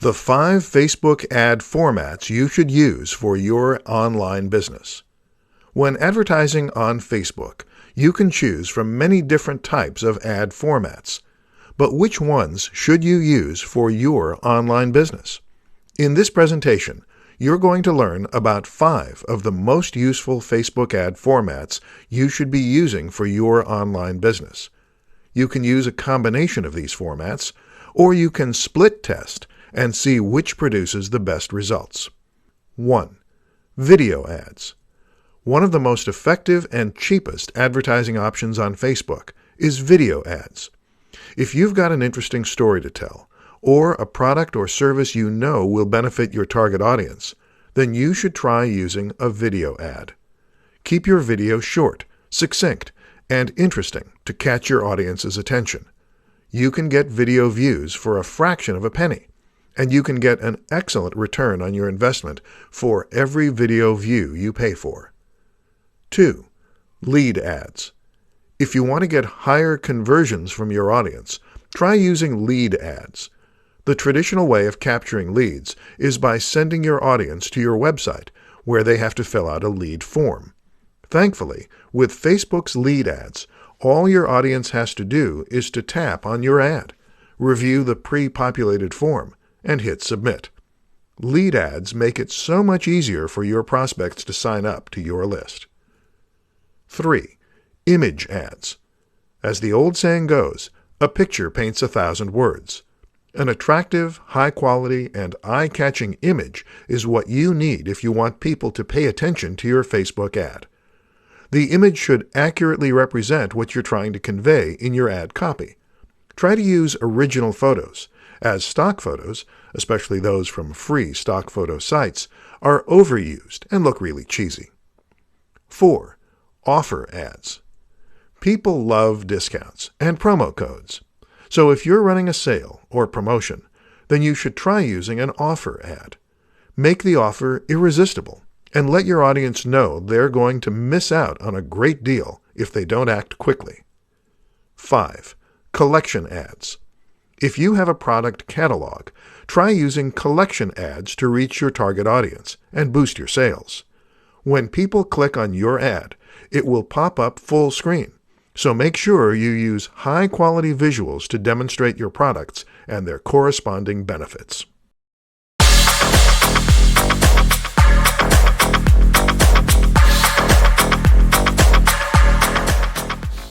The 5 Facebook ad formats you should use for your online business. When advertising on Facebook, you can choose from many different types of ad formats. But which ones should you use for your online business? In this presentation, you're going to learn about 5 of the most useful Facebook ad formats you should be using for your online business. You can use a combination of these formats, or you can split test and see which produces the best results. 1. Video ads. One of the most effective and cheapest advertising options on Facebook is video ads. If you've got an interesting story to tell, or a product or service you know will benefit your target audience, then you should try using a video ad. Keep your video short, succinct, and interesting to catch your audience's attention. You can get video views for a fraction of a penny, and you can get an excellent return on your investment for every video view you pay for. 2. Lead ads. If you want to get higher conversions from your audience, try using lead ads. The traditional way of capturing leads is by sending your audience to your website, where they have to fill out a lead form. Thankfully, with Facebook's lead ads, all your audience has to do is to tap on your ad, review the pre-populated form, and hit submit. Lead ads make it so much easier for your prospects to sign up to your list. 3. Image ads. As the old saying goes, a picture paints 1,000 words. An attractive, high-quality, and eye-catching image is what you need if you want people to pay attention to your Facebook ad. The image should accurately represent what you're trying to convey in your ad copy. Try to use original photos, as stock photos, especially those from free stock photo sites, are overused and look really cheesy. 4. Offer ads. People love discounts and promo codes. So if you're running a sale or promotion, then you should try using an offer ad. Make the offer irresistible and let your audience know they're going to miss out on a great deal if they don't act quickly. 5. Collection ads. If you have a product catalog, try using collection ads to reach your target audience and boost your sales. When people click on your ad, it will pop up full screen. So make sure you use high-quality visuals to demonstrate your products and their corresponding benefits.